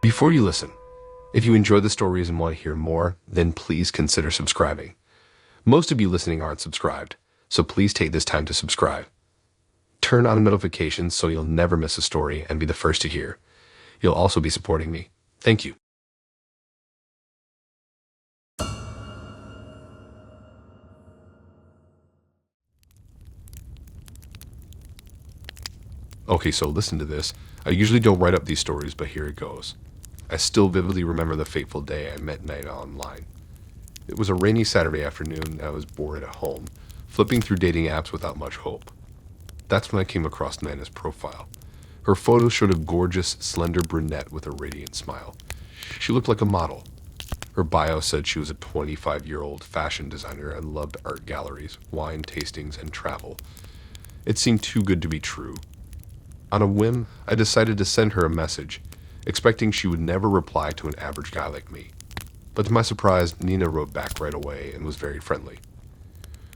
Before you listen, if you enjoy the stories and want to hear more, then please consider subscribing. Most of you listening aren't subscribed, so please take this time to subscribe. Turn on notifications so you'll never miss a story and be the first to hear. You'll also be supporting me. Thank you. Okay, so listen to this. I usually don't write up these stories, but here it goes. I still vividly remember the fateful day I met Nina online. It was a rainy Saturday afternoon and I was bored at home, flipping through dating apps without much hope. That's when I came across Nina's profile. Her photo showed a gorgeous, slender brunette with a radiant smile. She looked like a model. Her bio said she was a 25-year-old fashion designer and loved art galleries, wine tastings, and travel. It seemed too good to be true. On a whim, I decided to send her a message, expecting she would never reply to an average guy like me. But to my surprise, Nina wrote back right away and was very friendly.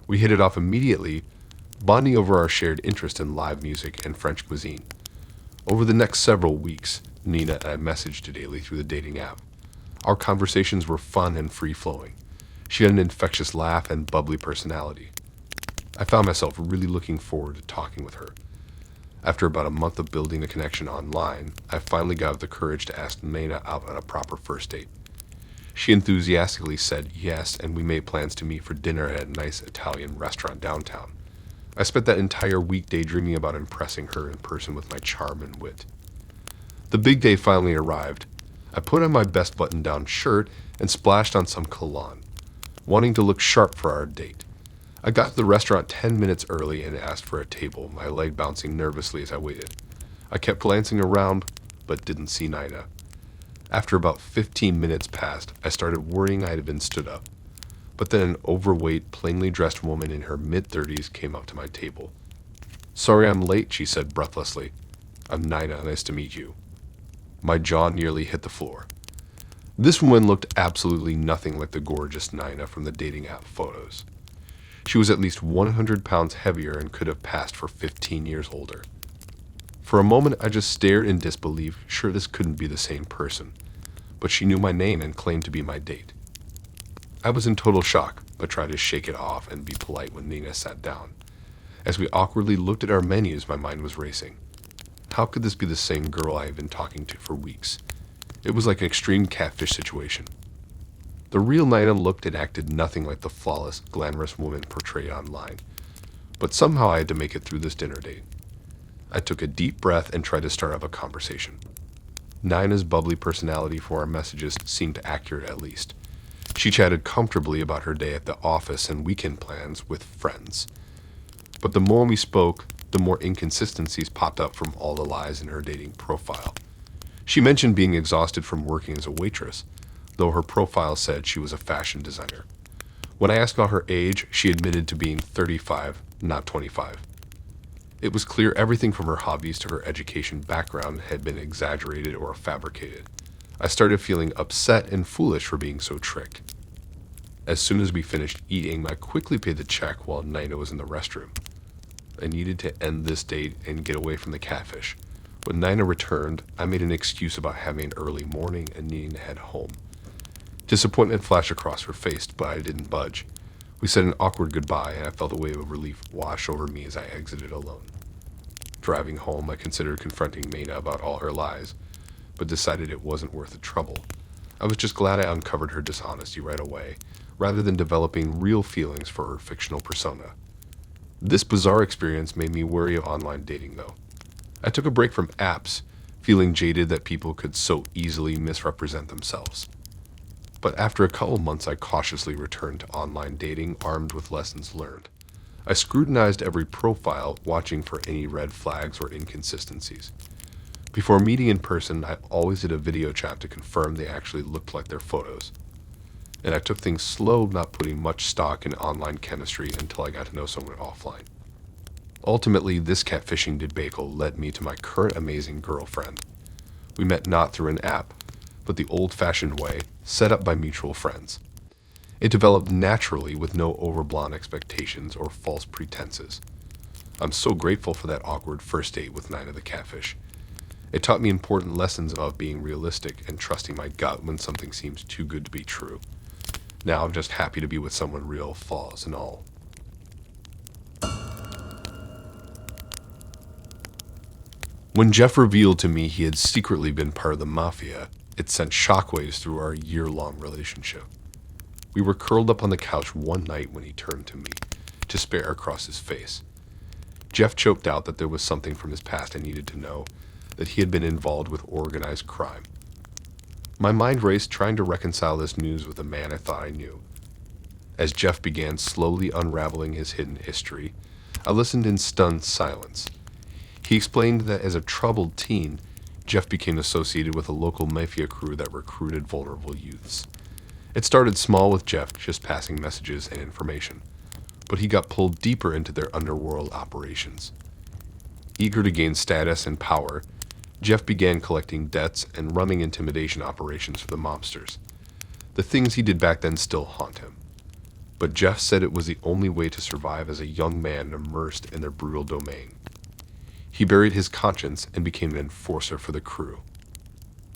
We hit it off immediately, bonding over our shared interest in live music and French cuisine. Over the next several weeks, Nina and I messaged daily through the dating app. Our conversations were fun and free-flowing. She had an infectious laugh and bubbly personality. I found myself really looking forward to talking with her. After about a month of building a connection online, I finally got the courage to ask Nina out on a proper first date. She enthusiastically said yes, and we made plans to meet for dinner at a nice Italian restaurant downtown. I spent that entire week daydreaming about impressing her in person with my charm and wit. The big day finally arrived. I put on my best button-down shirt and splashed on some cologne, wanting to look sharp for our date. I got to the restaurant 10 minutes early and asked for a table, my leg bouncing nervously as I waited. I kept glancing around, but didn't see Nina. After about 15 minutes passed, I started worrying I had been stood up. But then an overweight, plainly dressed woman in her mid-30s came up to my table. "Sorry I'm late," she said breathlessly. "I'm Nina, nice to meet you." My jaw nearly hit the floor. This woman looked absolutely nothing like the gorgeous Nina from the dating app photos. She was at least 100 pounds heavier and could have passed for 15 years older. For a moment, I just stared in disbelief, sure this couldn't be the same person. But she knew my name and claimed to be my date. I was in total shock, but tried to shake it off and be polite when Nina sat down. As we awkwardly looked at our menus, my mind was racing. How could this be the same girl I had been talking to for weeks? It was like an extreme catfish situation. The real Nina looked and acted nothing like the flawless, glamorous woman portrayed online. But somehow I had to make it through this dinner date. I took a deep breath and tried to start up a conversation. Nina's bubbly personality for our messages seemed accurate at least. She chatted comfortably about her day at the office and weekend plans with friends. But the more we spoke, the more inconsistencies popped up from all the lies in her dating profile. She mentioned being exhausted from working as a waitress, though her profile said she was a fashion designer. When I asked about her age, she admitted to being 35, not 25. It was clear everything from her hobbies to her education background had been exaggerated or fabricated. I started feeling upset and foolish for being so tricked. As soon as we finished eating, I quickly paid the check while Nina was in the restroom. I needed to end this date and get away from the catfish. When Nina returned, I made an excuse about having an early morning and needing to head home. Disappointment flashed across her face, but I didn't budge. We said an awkward goodbye, and I felt a wave of relief wash over me as I exited alone. Driving home, I considered confronting Nina about all her lies, but decided it wasn't worth the trouble. I was just glad I uncovered her dishonesty right away, rather than developing real feelings for her fictional persona. This bizarre experience made me wary of online dating, though. I took a break from apps, feeling jaded that people could so easily misrepresent themselves. But after a couple months, I cautiously returned to online dating, armed with lessons learned. I scrutinized every profile, watching for any red flags or inconsistencies. Before meeting in person, I always did a video chat to confirm they actually looked like their photos. And I took things slow, not putting much stock in online chemistry until I got to know someone offline. Ultimately, this catfishing debacle led me to my current amazing girlfriend. We met not through an app, but the old-fashioned way, set up by mutual friends. It developed naturally with no overblown expectations or false pretenses. I'm so grateful for that awkward first date with Nina the Catfish. It taught me important lessons about being realistic and trusting my gut when something seems too good to be true. Now I'm just happy to be with someone real, flaws and all. When Jeff revealed to me he had secretly been part of the Mafia, it sent shockwaves through our year-long relationship. We were curled up on the couch one night when he turned to me, despair across his face. Jeff choked out that there was something from his past I needed to know, that he had been involved with organized crime. My mind raced trying to reconcile this news with a man I thought I knew. As Jeff began slowly unraveling his hidden history, I listened in stunned silence. He explained that as a troubled teen, Jeff became associated with a local Mafia crew that recruited vulnerable youths. It started small with Jeff just passing messages and information, but he got pulled deeper into their underworld operations. Eager to gain status and power, Jeff began collecting debts and running intimidation operations for the mobsters. The things he did back then still haunt him. But Jeff said it was the only way to survive as a young man immersed in their brutal domain. He buried his conscience and became an enforcer for the crew.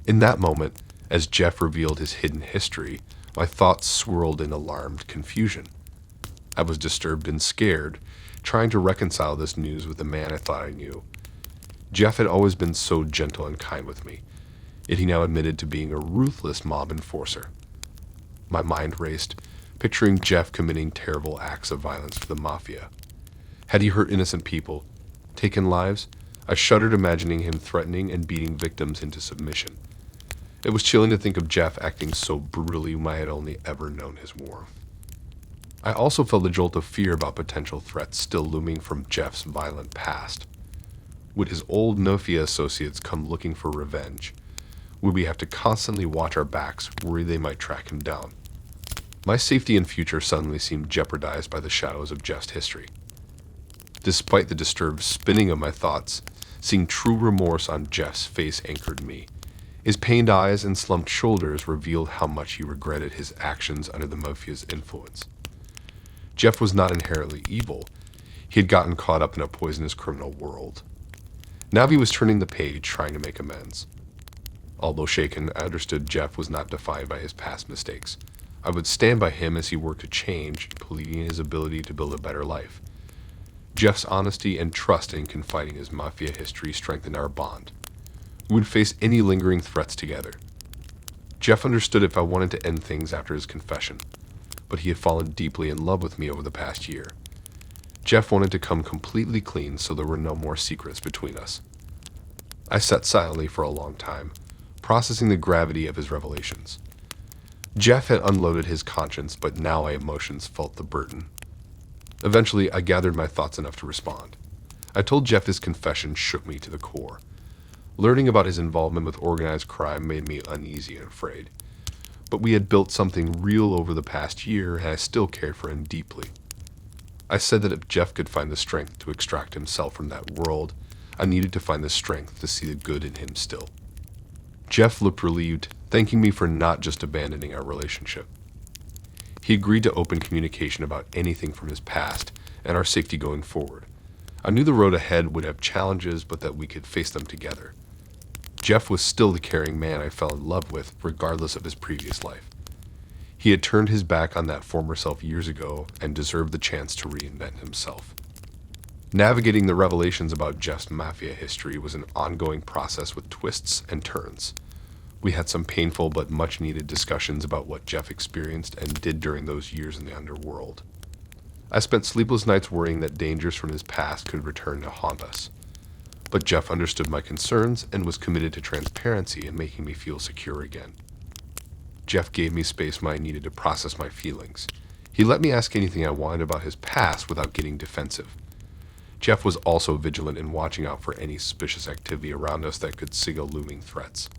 In that moment, as Jeff revealed his hidden history, my thoughts swirled in alarmed confusion. I was disturbed and scared, trying to reconcile this news with the man I thought I knew. Jeff had always been so gentle and kind with me, yet he now admitted to being a ruthless mob enforcer. My mind raced, picturing Jeff committing terrible acts of violence for the Mafia. Had he hurt innocent people, taken lives? I shuddered imagining him threatening and beating victims into submission. It was chilling to think of Jeff acting so brutally when I had only ever known his warmth. I also felt a jolt of fear about potential threats still looming from Jeff's violent past. Would his old Mafia associates come looking for revenge? Would we have to constantly watch our backs, worried they might track him down? My safety and future suddenly seemed jeopardized by the shadows of Jeff's history. Despite the disturbed spinning of my thoughts, seeing true remorse on Jeff's face anchored me. His pained eyes and slumped shoulders revealed how much he regretted his actions under the Mafia's influence. Jeff was not inherently evil. He had gotten caught up in a poisonous criminal world. Now he was turning the page, trying to make amends. Although shaken, I understood Jeff was not defined by his past mistakes. I would stand by him as he worked to change, believing in his ability to build a better life. Jeff's honesty and trust in confiding his Mafia history strengthened our bond. We would face any lingering threats together. Jeff understood if I wanted to end things after his confession, but he had fallen deeply in love with me over the past year. Jeff wanted to come completely clean so there were no more secrets between us. I sat silently for a long time, processing the gravity of his revelations. Jeff had unloaded his conscience, but now my emotions felt the burden. Eventually, I gathered my thoughts enough to respond. I told Jeff his confession shook me to the core. Learning about his involvement with organized crime made me uneasy and afraid. But we had built something real over the past year, and I still cared for him deeply. I said that if Jeff could find the strength to extract himself from that world, I needed to find the strength to see the good in him still. Jeff looked relieved, thanking me for not just abandoning our relationship. He agreed to open communication about anything from his past and our safety going forward. I knew the road ahead would have challenges, but that we could face them together. Jeff was still the caring man I fell in love with, regardless of his previous life. He had turned his back on that former self years ago and deserved the chance to reinvent himself. Navigating the revelations about Jeff's Mafia history was an ongoing process with twists and turns. We had some painful but much-needed discussions about what Jeff experienced and did during those years in the underworld. I spent sleepless nights worrying that dangers from his past could return to haunt us. But Jeff understood my concerns and was committed to transparency and making me feel secure again. Jeff gave me space when I needed to process my feelings. He let me ask anything I wanted about his past without getting defensive. Jeff was also vigilant in watching out for any suspicious activity around us that could signal looming threats.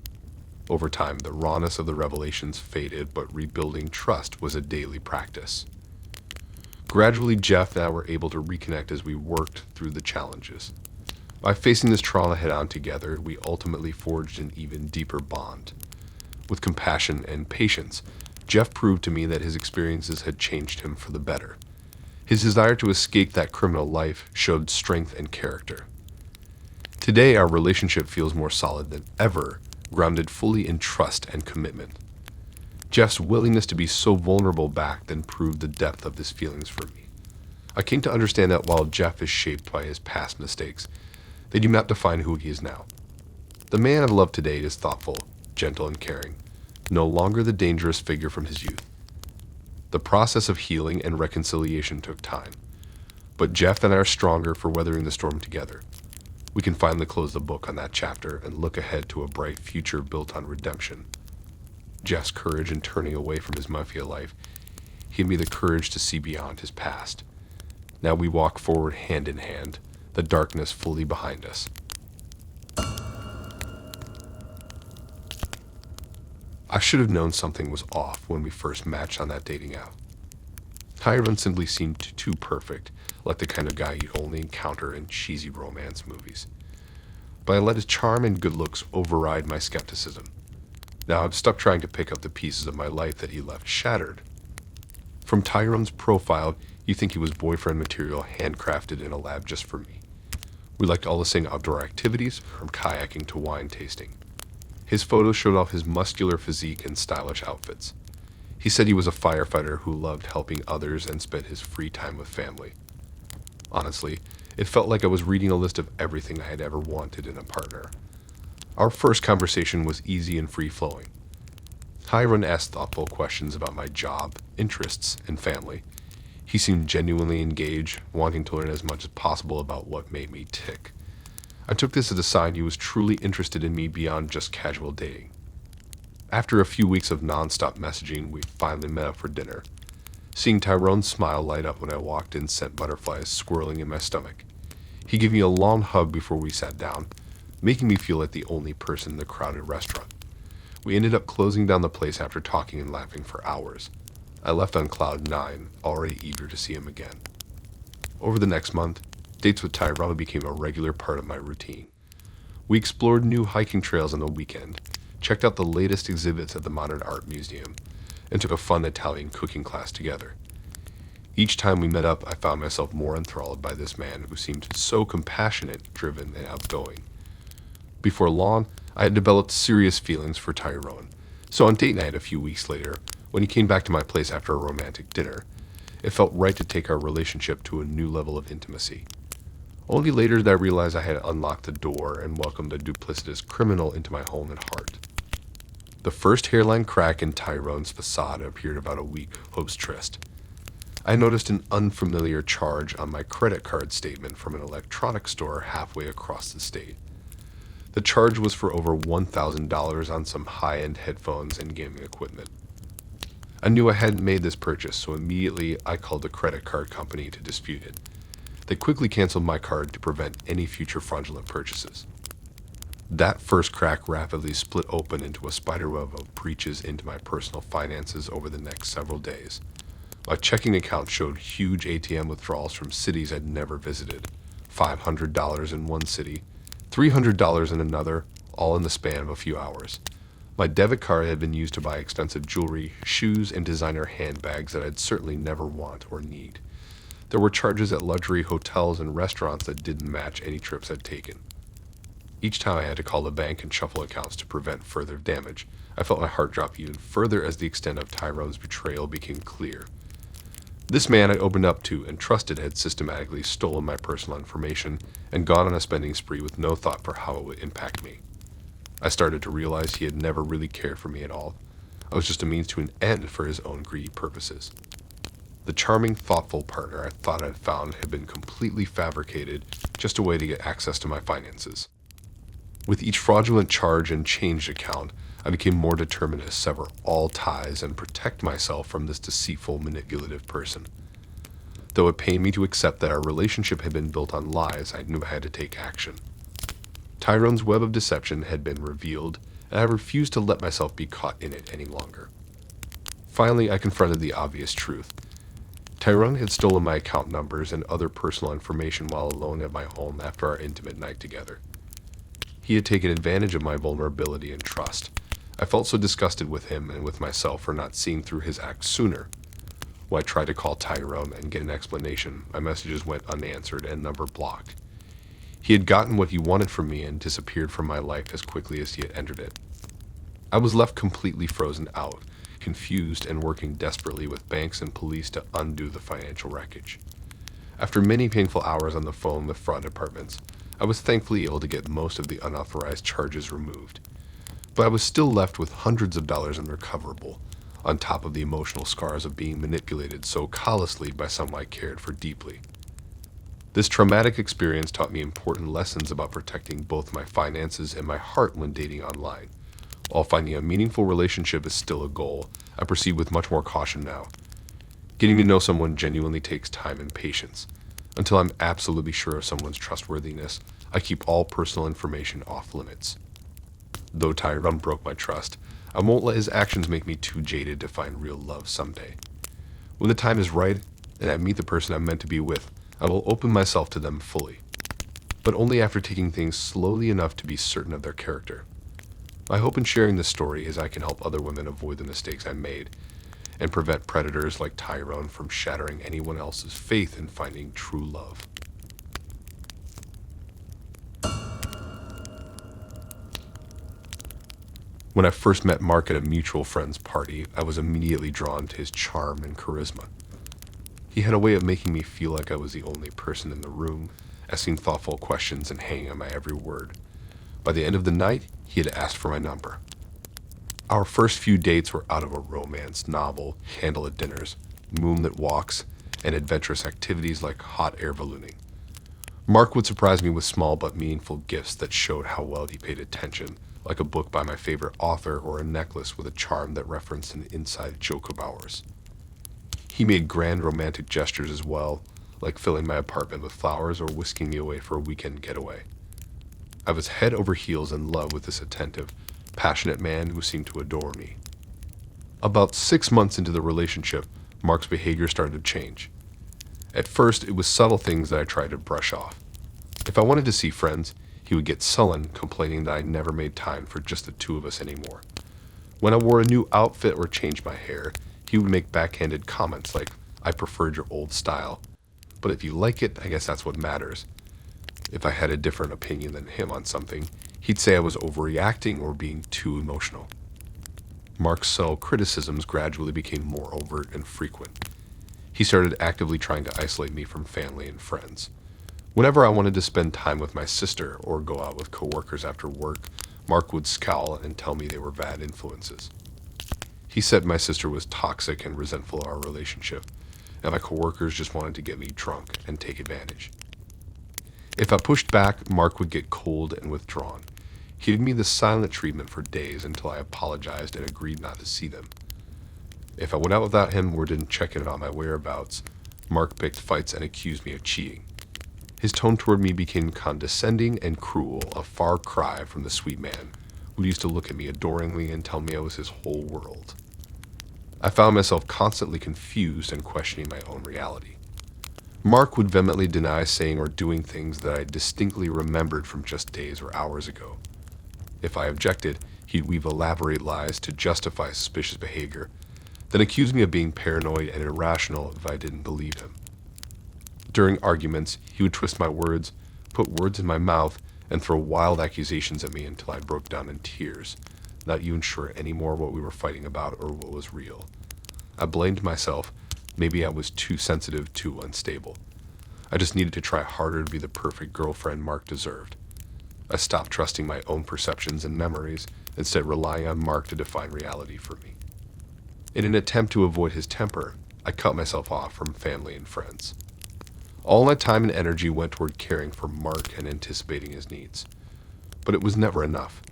Over time, the rawness of the revelations faded, but rebuilding trust was a daily practice. Gradually, Jeff and I were able to reconnect as we worked through the challenges. By facing this trauma head-on together, we ultimately forged an even deeper bond. With compassion and patience, Jeff proved to me that his experiences had changed him for the better. His desire to escape that criminal life showed strength and character. Today, our relationship feels more solid than ever, grounded fully in trust and commitment. Jeff's willingness to be so vulnerable back then proved the depth of his feelings for me. I came to understand that while Jeff is shaped by his past mistakes, they do not define who he is now. The man I love today is thoughtful, gentle, and caring, no longer the dangerous figure from his youth. The process of healing and reconciliation took time, but Jeff and I are stronger for weathering the storm together. We can finally close the book on that chapter and look ahead to a bright future built on redemption. Jeff's courage in turning away from his Mafia life gave me the courage to see beyond his past. Now we walk forward hand in hand, the darkness fully behind us. I should have known something was off when we first matched on that dating app. Tyrone simply seemed too perfect, like the kind of guy you'd only encounter in cheesy romance movies. But I let his charm and good looks override my skepticism. Now I'm stuck trying to pick up the pieces of my life that he left shattered. From Tyrone's profile, you think he was boyfriend material handcrafted in a lab just for me. We liked all the same outdoor activities, from kayaking to wine tasting. His photos showed off his muscular physique and stylish outfits. He said he was a firefighter who loved helping others and spent his free time with family. Honestly, it felt like I was reading a list of everything I had ever wanted in a partner. Our first conversation was easy and free-flowing. Tyrone asked thoughtful questions about my job, interests, and family. He seemed genuinely engaged, wanting to learn as much as possible about what made me tick. I took this as a sign he was truly interested in me beyond just casual dating. After a few weeks of non-stop messaging, we finally met up for dinner. Seeing Tyrone's smile light up when I walked in sent butterflies swirling in my stomach. He gave me a long hug before we sat down, making me feel like the only person in the crowded restaurant. We ended up closing down the place after talking and laughing for hours. I left on cloud 9, already eager to see him again. Over the next month, dates with Tyrone became a regular part of my routine. We explored new hiking trails on the weekend, checked out the latest exhibits at the Modern Art Museum, and took a fun Italian cooking class together. Each time we met up, I found myself more enthralled by this man who seemed so compassionate, driven, and outgoing. Before long, I had developed serious feelings for Tyrone, so on date night a few weeks later, when he came back to my place after a romantic dinner, it felt right to take our relationship to a new level of intimacy. Only later did I realize I had unlocked the door and welcomed a duplicitous criminal into my home and heart. The first hairline crack in Tyrone's facade appeared about a week post-tryst. I noticed an unfamiliar charge on my credit card statement from an electronics store halfway across the state. The charge was for over $1,000 on some high-end headphones and gaming equipment. I knew I hadn't made this purchase, so immediately I called the credit card company to dispute it. They quickly canceled my card to prevent any future fraudulent purchases. That first crack rapidly split open into a spiderweb of breaches into my personal finances over the next several days. My checking account showed huge ATM withdrawals from cities I'd never visited. $500 in one city, $300 in another, all in the span of a few hours. My debit card had been used to buy expensive jewelry, shoes, and designer handbags that I'd certainly never want or need. There were charges at luxury hotels and restaurants that didn't match any trips I'd taken. Each time I had to call the bank and shuffle accounts to prevent further damage, I felt my heart drop even further as the extent of Tyrone's betrayal became clear. This man I opened up to and trusted had systematically stolen my personal information and gone on a spending spree with no thought for how it would impact me. I started to realize he had never really cared for me at all. I was just a means to an end for his own greedy purposes. The charming, thoughtful partner I thought I'd found had been completely fabricated, just a way to get access to my finances. With each fraudulent charge and changed account, I became more determined to sever all ties and protect myself from this deceitful, manipulative person. Though it pained me to accept that our relationship had been built on lies, I knew I had to take action. Tyrone's web of deception had been revealed, and I refused to let myself be caught in it any longer. Finally, I confronted the obvious truth. Tyrone had stolen my account numbers and other personal information while alone at my home after our intimate night together. He had taken advantage of my vulnerability and trust. I felt so disgusted with him and with myself for not seeing through his acts sooner. When I tried to call Tyrone and get an explanation, my messages went unanswered and number blocked. He had gotten what he wanted from me and disappeared from my life as quickly as he had entered it. I was left completely frozen out, confused and working desperately with banks and police to undo the financial wreckage. After many painful hours on the phone with fraud departments, I was thankfully able to get most of the unauthorized charges removed. But I was still left with hundreds of dollars unrecoverable, on top of the emotional scars of being manipulated so callously by someone I cared for deeply. This traumatic experience taught me important lessons about protecting both my finances and my heart when dating online. While finding a meaningful relationship is still a goal, I proceed with much more caution now. Getting to know someone genuinely takes time and patience. Until I'm absolutely sure of someone's trustworthiness, I keep all personal information off limits. Though Tyrone broke my trust, I won't let his actions make me too jaded to find real love someday. When the time is right, and I meet the person I'm meant to be with, I will open myself to them fully. But only after taking things slowly enough to be certain of their character. My hope in sharing this story is I can help other women avoid the mistakes I made, and prevent predators like Tyrone from shattering anyone else's faith in finding true love. When I first met Mark at a mutual friend's party, I was immediately drawn to his charm and charisma. He had a way of making me feel like I was the only person in the room, asking thoughtful questions and hanging on my every word. By the end of the night, he had asked for my number. Our first few dates were out of a romance novel, candlelit dinners, moonlit walks, and adventurous activities like hot air ballooning. Mark would surprise me with small but meaningful gifts that showed how well he paid attention, like a book by my favorite author or a necklace with a charm that referenced an inside joke of ours. He made grand romantic gestures as well, like filling my apartment with flowers or whisking me away for a weekend getaway. I was head over heels in love with this attentive, passionate man who seemed to adore me. About 6 months into the relationship, Mark's behavior started to change. At first, it was subtle things that I tried to brush off. If I wanted to see friends, he would get sullen, complaining that I never made time for just the two of us anymore. When I wore a new outfit or changed my hair, he would make backhanded comments like, "I preferred your old style. But if you like it, I guess that's what matters." If I had a different opinion than him on something, he'd say I was overreacting or being too emotional. Mark's subtle criticisms gradually became more overt and frequent. He started actively trying to isolate me from family and friends. Whenever I wanted to spend time with my sister or go out with coworkers after work, Mark would scowl and tell me they were bad influences. He said my sister was toxic and resentful of our relationship, and my coworkers just wanted to get me drunk and take advantage. If I pushed back, Mark would get cold and withdrawn. He gave me the silent treatment for days until I apologized and agreed not to see them. If I went out without him or didn't check in on my whereabouts, Mark picked fights and accused me of cheating. His tone toward me became condescending and cruel, a far cry from the sweet man who used to look at me adoringly and tell me I was his whole world. I found myself constantly confused and questioning my own reality. Mark would vehemently deny saying or doing things that I distinctly remembered from just days or hours ago. If I objected, he'd weave elaborate lies to justify suspicious behavior, then accuse me of being paranoid and irrational if I didn't believe him. During arguments, he would twist my words, put words in my mouth, and throw wild accusations at me until I broke down in tears, not even sure anymore what we were fighting about or what was real. I blamed myself. Maybe I was too sensitive, too unstable. I just needed to try harder to be the perfect girlfriend Mark deserved. I stopped trusting my own perceptions and memories, instead relying on Mark to define reality for me. In an attempt to avoid his temper, I cut myself off from family and friends. All my time and energy went toward caring for Mark and anticipating his needs. But it was never enough.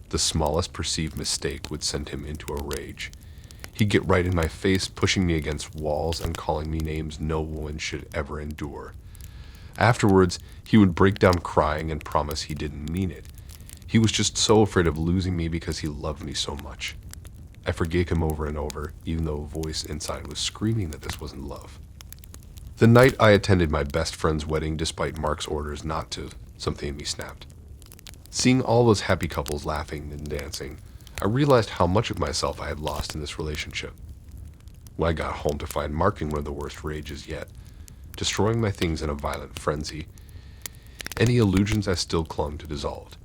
The smallest perceived mistake would send him into a rage. He'd get right in my face, pushing me against walls and calling me names no woman should ever endure. Afterwards, he would break down crying and promise he didn't mean it. He was just so afraid of losing me because he loved me so much. I forgave him over and over, even though a voice inside was screaming that this wasn't love. The night I attended my best friend's wedding despite Mark's orders not to, something in me snapped. Seeing all those happy couples laughing and dancing, I realized how much of myself I had lost in this relationship. When I got home to find Mark in one of the worst rages yet, destroying my things in a violent frenzy, Any illusions I still clung to dissolved.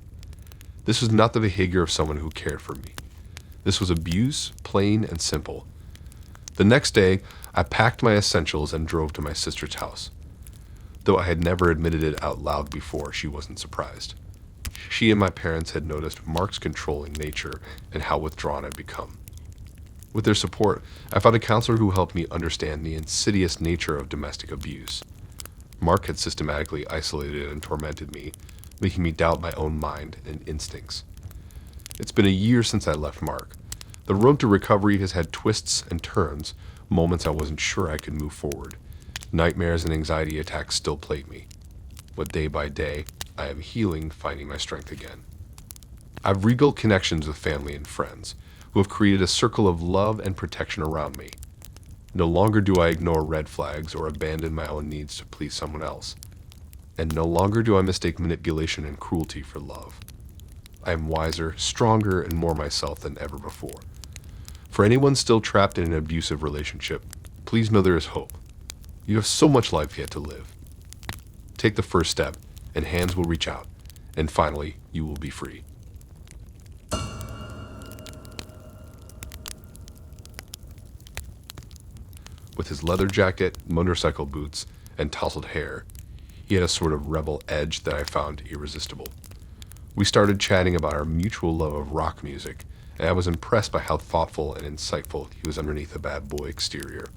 This was not the behavior of someone who cared for me. This was abuse, plain and simple. The next day, I packed my essentials and drove to my sister's house. Though I had never admitted it out loud before, she wasn't surprised. She and my parents had noticed Mark's controlling nature and how withdrawn I'd become. With their support, I found a counselor who helped me understand the insidious nature of domestic abuse. Mark had systematically isolated and tormented me, making me doubt my own mind and instincts. It's been a year since I left Mark. The road to recovery has had twists and turns, moments I wasn't sure I could move forward. Nightmares and anxiety attacks still plague me. But day by day, I am healing, finding my strength again. I've rebuilt connections with family and friends, who have created a circle of love and protection around me. No longer do I ignore red flags or abandon my own needs to please someone else. And no longer do I mistake manipulation and cruelty for love. I am wiser, stronger, and more myself than ever before. For anyone still trapped in an abusive relationship, please know there is hope. You have so much life yet to live. Take the first step, and hands will reach out, and finally, you will be free. With his leather jacket, motorcycle boots, and tousled hair, he had a sort of rebel edge that I found irresistible. We started chatting about our mutual love of rock music, and I was impressed by how thoughtful and insightful he was underneath the bad boy exterior.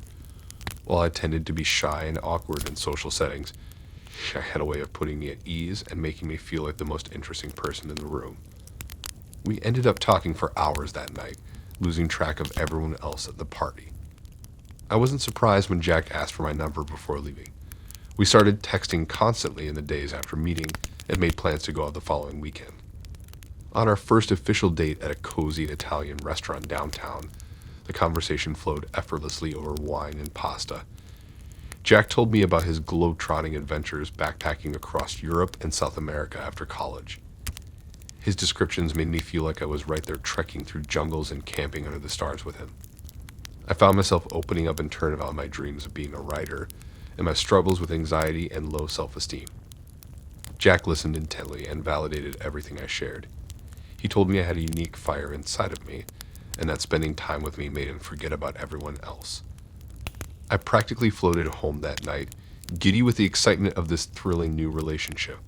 While I tended to be shy and awkward in social settings, he had a way of putting me at ease and making me feel like the most interesting person in the room. We ended up talking for hours that night, losing track of everyone else at the party. I wasn't surprised when Jack asked for my number before leaving. We started texting constantly in the days after meeting and made plans to go out the following weekend. On our first official date at a cozy Italian restaurant downtown, the conversation flowed effortlessly over wine and pasta. Jack told me about his globe-trotting adventures backpacking across Europe and South America after college. His descriptions made me feel like I was right there trekking through jungles and camping under the stars with him. I found myself opening up in turn about my dreams of being a writer and my struggles with anxiety and low self-esteem. Jack listened intently and validated everything I shared. He told me I had a unique fire inside of me, and that spending time with me made him forget about everyone else. I practically floated home that night, giddy with the excitement of this thrilling new relationship.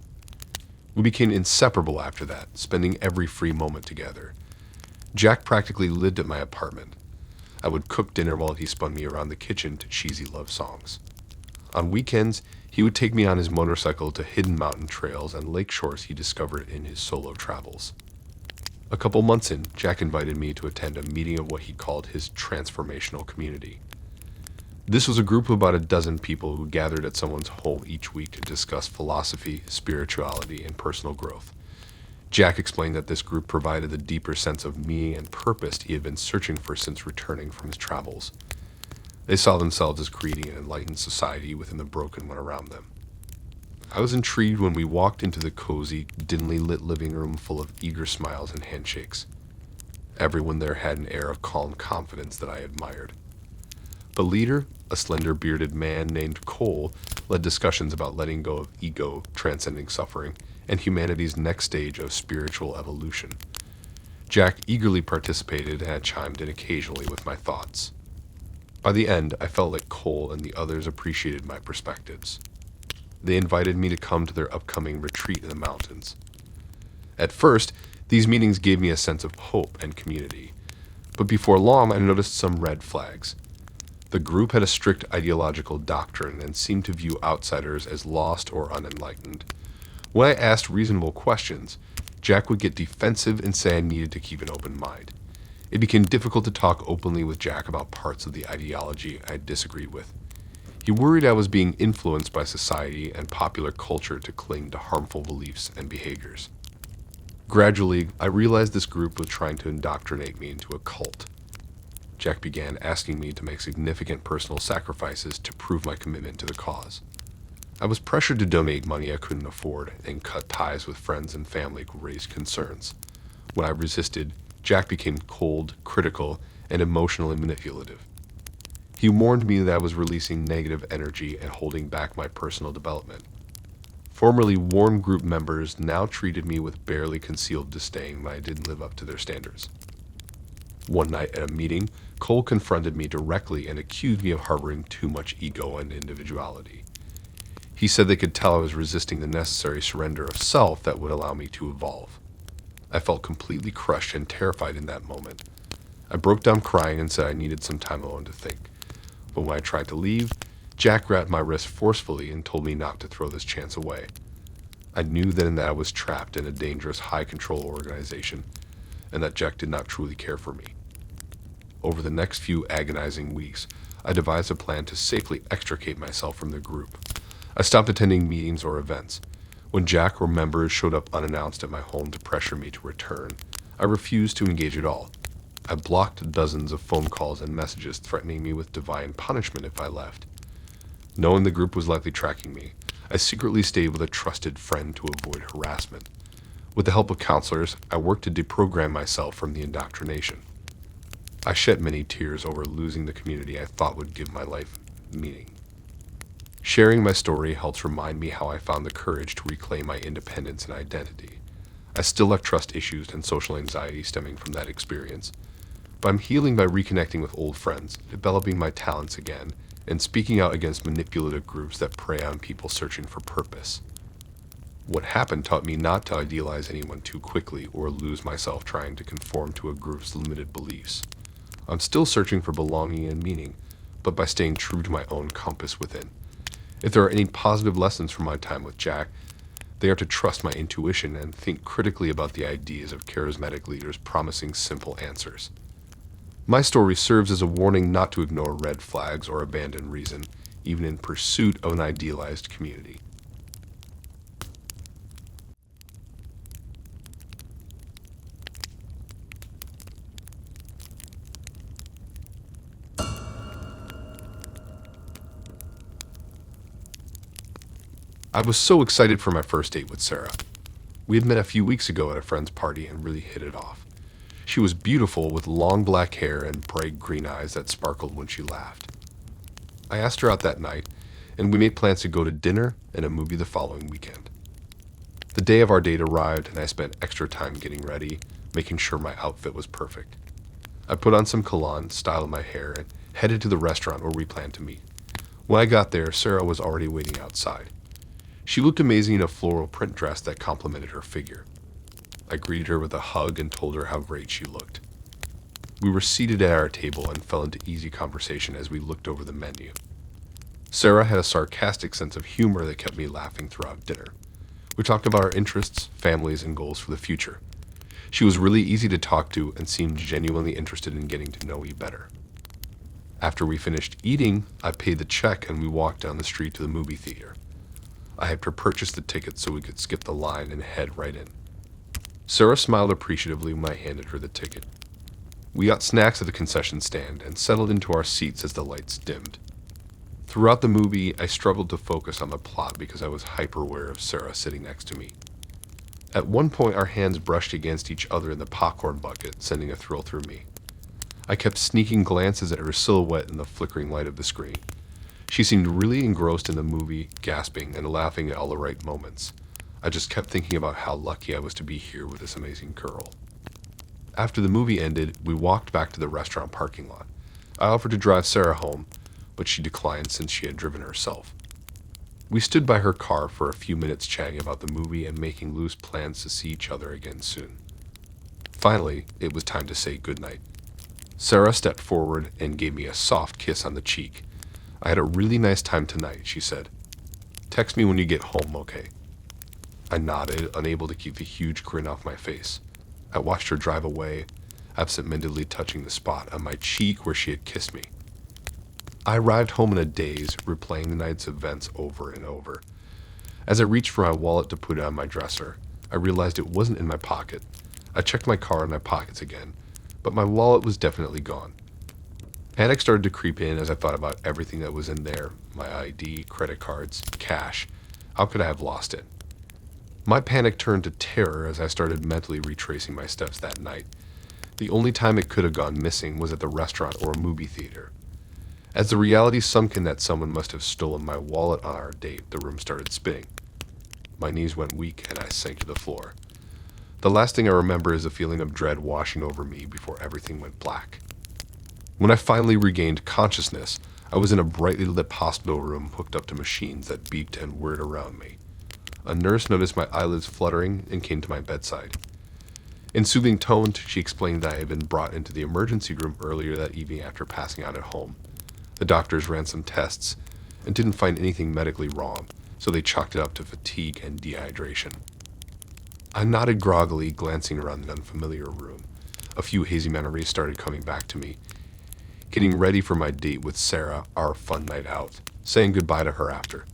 We became inseparable after that, spending every free moment together. Jack practically lived at my apartment. I would cook dinner while he spun me around the kitchen to cheesy love songs. On weekends, he would take me on his motorcycle to hidden mountain trails and lake shores he discovered in his solo travels. A couple months in, Jack invited me to attend a meeting of what he called his transformational community. This was a group of about a dozen people who gathered at someone's home each week to discuss philosophy, spirituality, and personal growth. Jack explained that this group provided the deeper sense of meaning and purpose he had been searching for since returning from his travels. They saw themselves as creating an enlightened society within the broken one around them. I was intrigued when we walked into the cozy, dimly lit living room full of eager smiles and handshakes. Everyone there had an air of calm confidence that I admired. The leader, a slender bearded man named Cole, led discussions about letting go of ego, transcending suffering, and humanity's next stage of spiritual evolution. Jack eagerly participated and had chimed in occasionally with my thoughts. By the end, I felt like Cole and the others appreciated my perspectives. They invited me to come to their upcoming retreat in the mountains. At first, these meetings gave me a sense of hope and community, but before long I noticed some red flags. The group had a strict ideological doctrine and seemed to view outsiders as lost or unenlightened. When I asked reasonable questions, Jack would get defensive and say I needed to keep an open mind. It became difficult to talk openly with Jack about parts of the ideology I disagreed with. He worried I was being influenced by society and popular culture to cling to harmful beliefs and behaviors. Gradually, I realized this group was trying to indoctrinate me into a cult. Jack began asking me to make significant personal sacrifices to prove my commitment to the cause. I was pressured to donate money I couldn't afford and cut ties with friends and family who raised concerns. When I resisted, Jack became cold, critical, and emotionally manipulative. He warned me that I was releasing negative energy and holding back my personal development. Formerly warm group members now treated me with barely concealed disdain when I didn't live up to their standards. One night at a meeting, Cole confronted me directly and accused me of harboring too much ego and individuality. He said they could tell I was resisting the necessary surrender of self that would allow me to evolve. I felt completely crushed and terrified in that moment. I broke down crying and said I needed some time alone to think. But when I tried to leave, Jack grabbed my wrist forcefully and told me not to throw this chance away. I knew then that I was trapped in a dangerous high-control organization, and that Jack did not truly care for me. Over the next few agonizing weeks, I devised a plan to safely extricate myself from the group. I stopped attending meetings or events. When Jack or members showed up unannounced at my home to pressure me to return, I refused to engage at all. I blocked dozens of phone calls and messages threatening me with divine punishment if I left. Knowing the group was likely tracking me, I secretly stayed with a trusted friend to avoid harassment. With the help of counselors, I worked to deprogram myself from the indoctrination. I shed many tears over losing the community I thought would give my life meaning. Sharing my story helps remind me how I found the courage to reclaim my independence and identity. I still have trust issues and social anxiety stemming from that experience, but I'm healing by reconnecting with old friends, developing my talents again, and speaking out against manipulative groups that prey on people searching for purpose. What happened taught me not to idealize anyone too quickly or lose myself trying to conform to a group's limited beliefs. I'm still searching for belonging and meaning, but by staying true to my own compass within. If there are any positive lessons from my time with Jack, they are to trust my intuition and think critically about the ideas of charismatic leaders promising simple answers. My story serves as a warning not to ignore red flags or abandon reason, even in pursuit of an idealized community. I was so excited for my first date with Sarah. We had met a few weeks ago at a friend's party and really hit it off. She was beautiful with long black hair and bright green eyes that sparkled when she laughed. I asked her out that night, and we made plans to go to dinner and a movie the following weekend. The day of our date arrived, and I spent extra time getting ready, making sure my outfit was perfect. I put on some cologne, styled my hair, and headed to the restaurant where we planned to meet. When I got there, Sarah was already waiting outside. She looked amazing in a floral print dress that complemented her figure. I greeted her with a hug and told her how great she looked. We were seated at our table and fell into easy conversation as we looked over the menu. Sarah had a sarcastic sense of humor that kept me laughing throughout dinner. We talked about our interests, families, and goals for the future. She was really easy to talk to and seemed genuinely interested in getting to know me better. After we finished eating, I paid the check and we walked down the street to the movie theater. I had her purchase the ticket so we could skip the line and head right in. Sarah smiled appreciatively when I handed her the ticket. We got snacks at the concession stand and settled into our seats as the lights dimmed. Throughout the movie, I struggled to focus on the plot because I was hyper-aware of Sarah sitting next to me. At one point, our hands brushed against each other in the popcorn bucket, sending a thrill through me. I kept sneaking glances at her silhouette in the flickering light of the screen. She seemed really engrossed in the movie, gasping and laughing at all the right moments. I just kept thinking about how lucky I was to be here with this amazing girl. After the movie ended, we walked back to the restaurant parking lot. I offered to drive Sarah home, but she declined since she had driven herself. We stood by her car for a few minutes chatting about the movie and making loose plans to see each other again soon. Finally, it was time to say goodnight. Sarah stepped forward and gave me a soft kiss on the cheek. "I had a really nice time tonight," she said. "Text me when you get home, okay?" I nodded, unable to keep the huge grin off my face. I watched her drive away, absent-mindedly touching the spot on my cheek where she had kissed me. I arrived home in a daze, replaying the night's events over and over. As I reached for my wallet to put it on my dresser, I realized it wasn't in my pocket. I checked my car and my pockets again, but my wallet was definitely gone. Panic started to creep in as I thought about everything that was in there: my ID, credit cards, cash. How could I have lost it? My panic turned to terror as I started mentally retracing my steps that night. The only time it could have gone missing was at the restaurant or a movie theater. As the reality sunk in that someone must have stolen my wallet on our date, the room started spinning. My knees went weak and I sank to the floor. The last thing I remember is a feeling of dread washing over me before everything went black. When I finally regained consciousness, I was in a brightly lit hospital room hooked up to machines that beeped and whirred around me. A nurse noticed my eyelids fluttering and came to my bedside. In soothing tones, she explained that I had been brought into the emergency room earlier that evening after passing out at home. The doctors ran some tests and didn't find anything medically wrong, so they chalked it up to fatigue and dehydration. I nodded groggily, glancing around the unfamiliar room. A few hazy memories started coming back to me. Getting ready for my date with Sarah, our fun night out, saying goodbye to her after.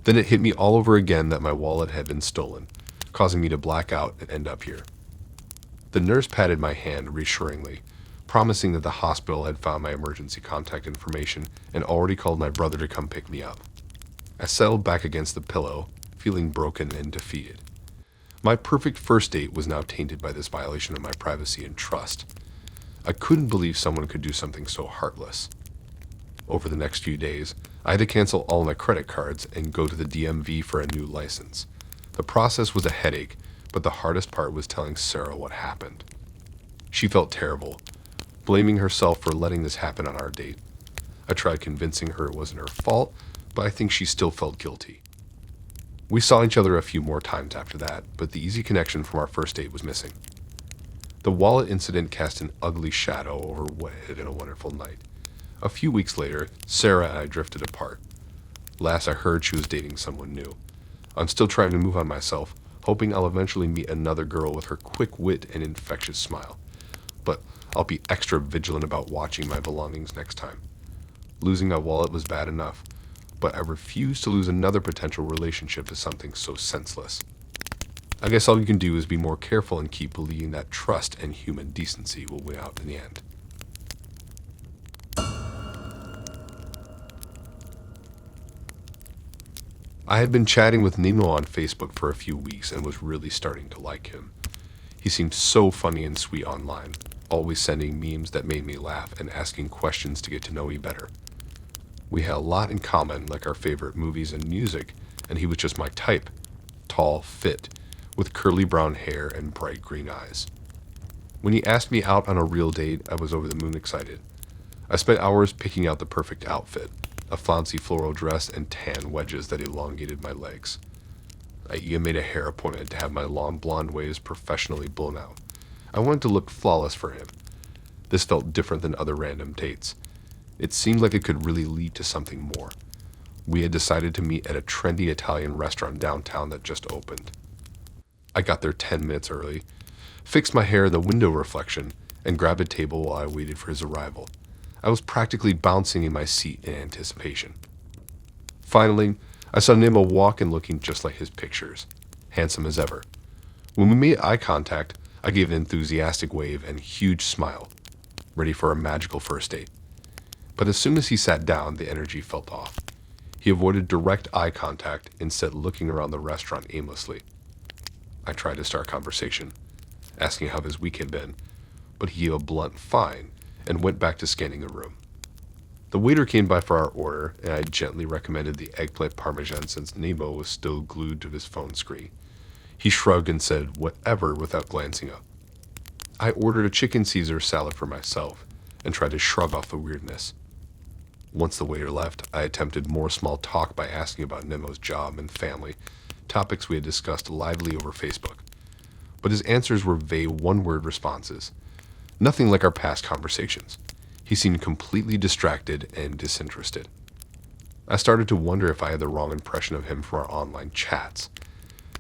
Then it hit me all over again that my wallet had been stolen, causing me to black out and end up here. The nurse patted my hand reassuringly, promising that the hospital had found my emergency contact information and already called my brother to come pick me up. I settled back against the pillow, feeling broken and defeated. My perfect first date was now tainted by this violation of my privacy and trust. I couldn't believe someone could do something so heartless. Over the next few days, I had to cancel all my credit cards and go to the DMV for a new license. The process was a headache, but the hardest part was telling Sarah what happened. She felt terrible, blaming herself for letting this happen on our date. I tried convincing her it wasn't her fault, but I think she still felt guilty. We saw each other a few more times after that, but the easy connection from our first date was missing. The wallet incident cast an ugly shadow over what had been a wonderful night. A few weeks later, Sarah and I drifted apart. Last I heard, she was dating someone new. I'm still trying to move on myself, hoping I'll eventually meet another girl with her quick wit and infectious smile. But I'll be extra vigilant about watching my belongings next time. Losing my wallet was bad enough, but I refuse to lose another potential relationship to something so senseless. I guess all you can do is be more careful and keep believing that trust and human decency will win out in the end. I had been chatting with Nemo on Facebook for a few weeks and was really starting to like him. He seemed so funny and sweet online, always sending memes that made me laugh and asking questions to get to know me better. We had a lot in common, like our favorite movies and music, and he was just my type. Tall, fit, with curly brown hair and bright green eyes. When he asked me out on a real date, I was over the moon excited. I spent hours picking out the perfect outfit, a flouncy floral dress and tan wedges that elongated my legs. I even made a hair appointment to have my long blonde waves professionally blown out. I wanted to look flawless for him. This felt different than other random dates. It seemed like it could really lead to something more. We had decided to meet at a trendy Italian restaurant downtown that just opened. I got there 10 minutes early, fixed my hair in the window reflection, and grabbed a table while I waited for his arrival. I was practically bouncing in my seat in anticipation. Finally, I saw Nemo walking looking just like his pictures, handsome as ever. When we made eye contact, I gave an enthusiastic wave and huge smile, ready for a magical first date. But as soon as he sat down, the energy felt off. He avoided direct eye contact, instead looking around the restaurant aimlessly. I tried to start conversation, asking how his week had been, but he gave a blunt fine and went back to scanning the room. The waiter came by for our order, and I gently recommended the eggplant parmesan since Nemo was still glued to his phone screen. He shrugged and said whatever without glancing up. I ordered a chicken Caesar salad for myself and tried to shrug off the weirdness. Once the waiter left, I attempted more small talk by asking about Nemo's job and family, topics we had discussed lively over Facebook. But his answers were vague one-word responses. Nothing like our past conversations. He seemed completely distracted and disinterested. I started to wonder if I had the wrong impression of him from our online chats.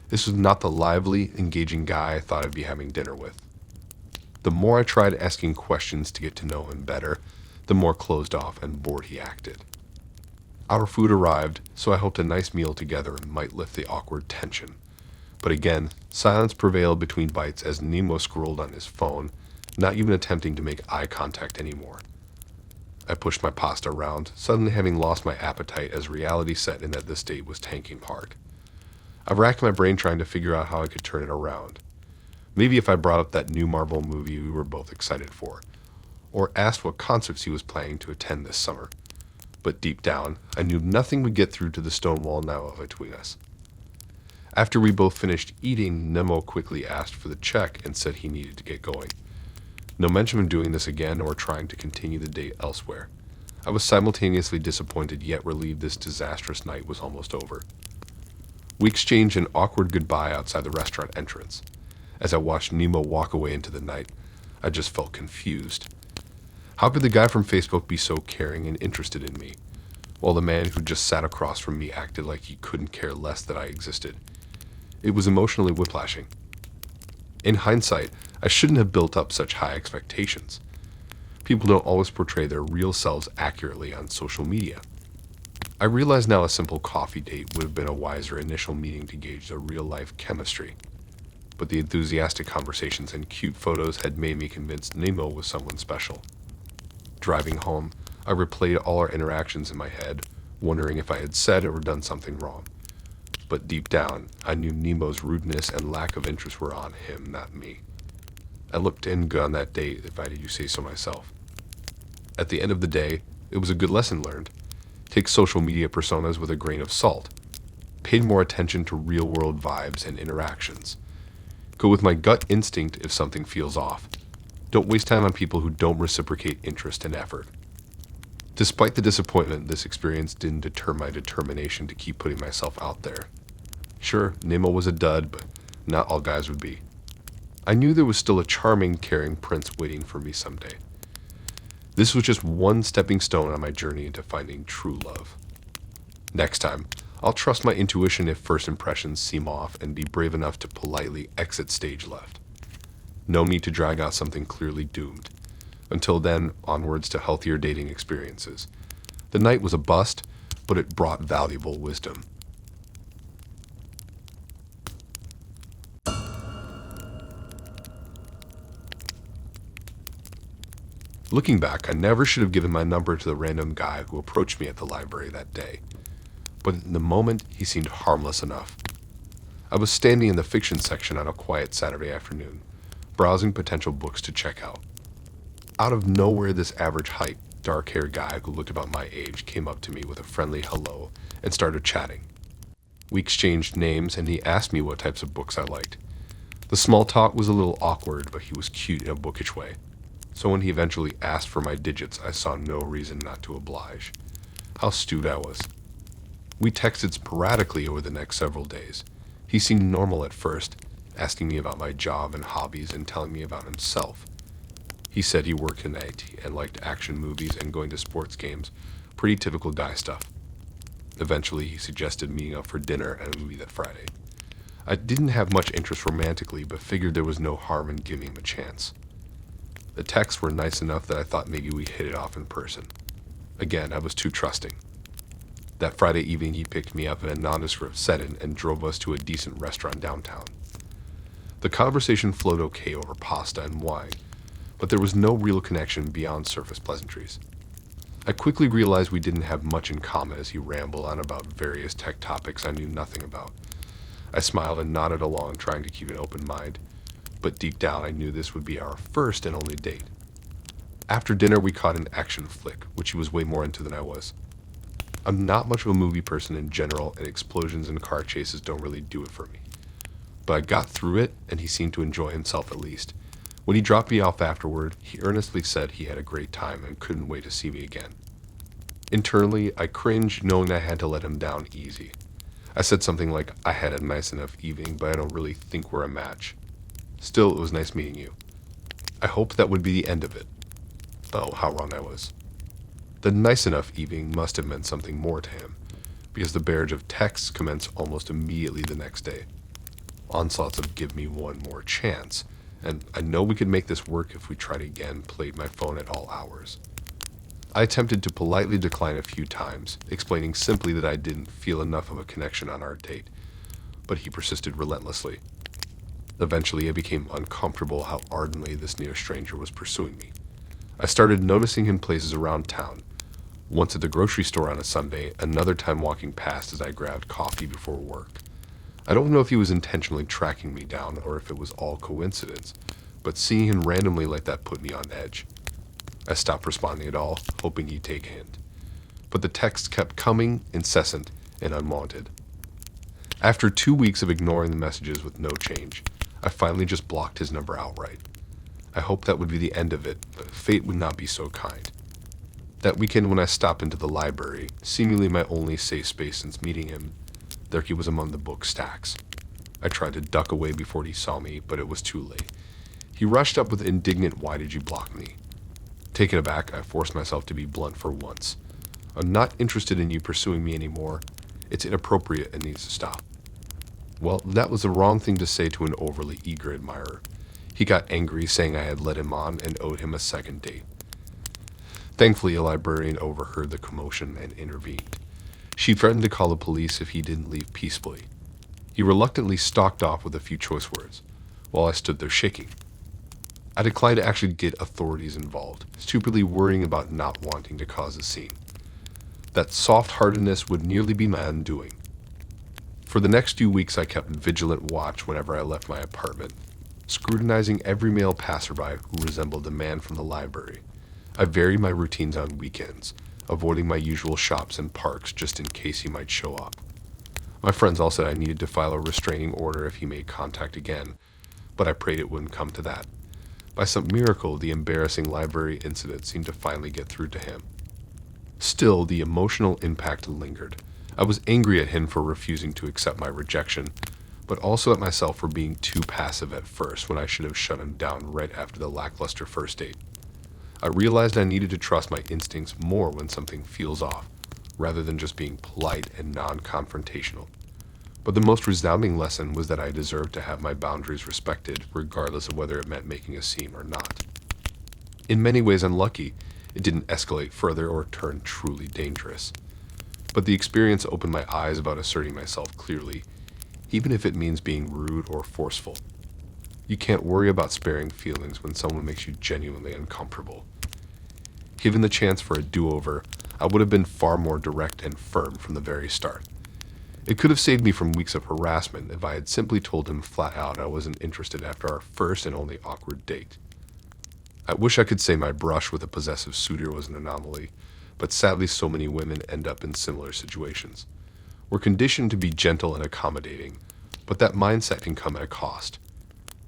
This was not the lively, engaging guy I thought I'd be having dinner with. The more I tried asking questions to get to know him better, the more closed off and bored he acted. Our food arrived, so I hoped a nice meal together might lift the awkward tension. But again, silence prevailed between bites as Nemo scrolled on his phone, not even attempting to make eye contact anymore. I pushed my pasta around, suddenly having lost my appetite as reality set in that this date was tanking hard. I racked my brain trying to figure out how I could turn it around. Maybe if I brought up that new Marvel movie we were both excited for, or asked what concerts he was planning to attend this summer. But deep down, I knew nothing would get through to the stone wall now between us. After we both finished eating, Nemo quickly asked for the check and said he needed to get going. No mention of doing this again or trying to continue the date elsewhere. I was simultaneously disappointed yet relieved this disastrous night was almost over. We exchanged an awkward goodbye outside the restaurant entrance. As I watched Nemo walk away into the night, I just felt confused. How could the guy from Facebook be so caring and interested in me, while the man who just sat across from me acted like he couldn't care less that I existed? It was emotionally whiplashing. In hindsight, I shouldn't have built up such high expectations. People don't always portray their real selves accurately on social media. I realize now a simple coffee date would have been a wiser initial meeting to gauge the real-life chemistry. But the enthusiastic conversations and cute photos had made me convinced Nemo was someone special. Driving home, I replayed all our interactions in my head, wondering if I had said or done something wrong. But deep down, I knew Nemo's rudeness and lack of interest were on him, not me. I looked in good on that date, if I do say so myself. At the end of the day, it was a good lesson learned. Take social media personas with a grain of salt. Pay more attention to real-world vibes and interactions. Go with my gut instinct if something feels off. Don't waste time on people who don't reciprocate interest and effort. Despite the disappointment, this experience didn't deter my determination to keep putting myself out there. Sure, Nemo was a dud, but not all guys would be. I knew there was still a charming, caring prince waiting for me someday. This was just one stepping stone on my journey into finding true love. Next time, I'll trust my intuition if first impressions seem off and be brave enough to politely exit stage left. No need to drag out something clearly doomed. Until then, onwards to healthier dating experiences. The night was a bust, but it brought valuable wisdom. Looking back, I never should have given my number to the random guy who approached me at the library that day. But in the moment, he seemed harmless enough. I was standing in the fiction section on a quiet Saturday afternoon, browsing potential books to check out. Out of nowhere, this average height, dark-haired guy who looked about my age came up to me with a friendly hello and started chatting. We exchanged names and he asked me what types of books I liked. The small talk was a little awkward, but he was cute in a bookish way. So when he eventually asked for my digits, I saw no reason not to oblige. How astute I was. We texted sporadically over the next several days. He seemed normal at first, asking me about my job and hobbies and telling me about himself. He said he worked in IT and liked action movies and going to sports games. Pretty typical guy stuff. Eventually, he suggested meeting up for dinner and a movie that Friday. I didn't have much interest romantically, but figured there was no harm in giving him a chance. The texts were nice enough that I thought maybe we hit it off in person. Again, I was too trusting. That Friday evening, he picked me up in a nondescript setting and drove us to a decent restaurant downtown. The conversation flowed okay over pasta and wine, but there was no real connection beyond surface pleasantries. I quickly realized we didn't have much in common as he rambled on about various tech topics I knew nothing about. I smiled and nodded along, trying to keep an open mind, but deep down I knew this would be our first and only date. After dinner, we caught an action flick, which he was way more into than I was. I'm not much of a movie person in general, and explosions and car chases don't really do it for me. But I got through it, and he seemed to enjoy himself at least. When he dropped me off afterward, he earnestly said he had a great time and couldn't wait to see me again. Internally, I cringed, knowing I had to let him down easy. I said something like, I had a nice enough evening, but I don't really think we're a match. Still, it was nice meeting you. I hoped that would be the end of it. Oh, how wrong I was. The nice enough evening must have meant something more to him, because the barrage of texts commenced almost immediately the next day. Onslaughts of give me one more chance, and I know we could make this work if we tried again played my phone at all hours. I attempted to politely decline a few times, explaining simply that I didn't feel enough of a connection on our date, but he persisted relentlessly. Eventually, I became uncomfortable how ardently this near stranger was pursuing me. I started noticing him places around town, once at the grocery store on a Sunday, another time walking past as I grabbed coffee before work. I don't know if he was intentionally tracking me down or if it was all coincidence, but seeing him randomly like that put me on edge. I stopped responding at all, hoping he'd take a hint. But the texts kept coming, incessant and unwanted. After 2 weeks of ignoring the messages with no change, I finally just blocked his number outright. I hoped that would be the end of it, but fate would not be so kind. That weekend when I stopped into the library, seemingly my only safe space since meeting him, there he was among the book stacks. I tried to duck away before he saw me, but it was too late. He rushed up with indignant, "Why did you block me?" Taken aback, I forced myself to be blunt for once. "I'm not interested in you pursuing me anymore. It's inappropriate and needs to stop." Well, that was the wrong thing to say to an overly eager admirer. He got angry, saying I had led him on and owed him a second date. Thankfully, a librarian overheard the commotion and intervened. She threatened to call the police if he didn't leave peacefully. He reluctantly stalked off with a few choice words, while I stood there shaking. I declined to actually get authorities involved, stupidly worrying about not wanting to cause a scene. That soft-heartedness would nearly be my undoing. For the next few weeks, I kept vigilant watch whenever I left my apartment, scrutinizing every male passerby who resembled a man from the library. I varied my routines on weekends, avoiding my usual shops and parks just in case he might show up. My friends all said I needed to file a restraining order if he made contact again, but I prayed it wouldn't come to that. By some miracle, the embarrassing library incident seemed to finally get through to him. Still, the emotional impact lingered. I was angry at him for refusing to accept my rejection, but also at myself for being too passive at first when I should have shut him down right after the lackluster first date. I realized I needed to trust my instincts more when something feels off, rather than just being polite and non-confrontational. But the most resounding lesson was that I deserved to have my boundaries respected, regardless of whether it meant making a scene or not. In many ways unlucky, it didn't escalate further or turn truly dangerous. But the experience opened my eyes about asserting myself clearly, even if it means being rude or forceful. You can't worry about sparing feelings when someone makes you genuinely uncomfortable. Given the chance for a do-over, I would have been far more direct and firm from the very start. It could have saved me from weeks of harassment if I had simply told him flat out I wasn't interested after our first and only awkward date. I wish I could say my brush with a possessive suitor was an anomaly, but sadly so many women end up in similar situations. We're conditioned to be gentle and accommodating, but that mindset can come at a cost.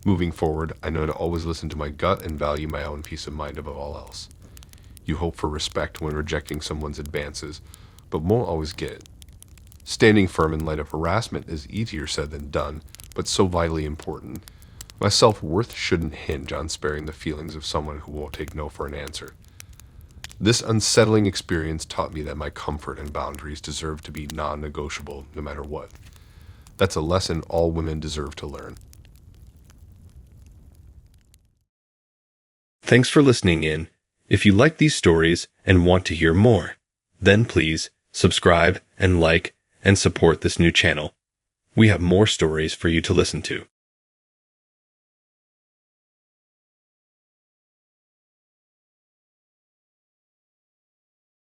Moving forward, I know to always listen to my gut and value my own peace of mind above all else. You hope for respect when rejecting someone's advances, but won't always get it. Standing firm in light of harassment is easier said than done, but so vitally important. My self-worth shouldn't hinge on sparing the feelings of someone who won't take no for an answer. This unsettling experience taught me that my comfort and boundaries deserve to be non-negotiable no matter what. That's a lesson all women deserve to learn. Thanks for listening in. If you like these stories and want to hear more, then please subscribe and like and support this new channel. We have more stories for you to listen to.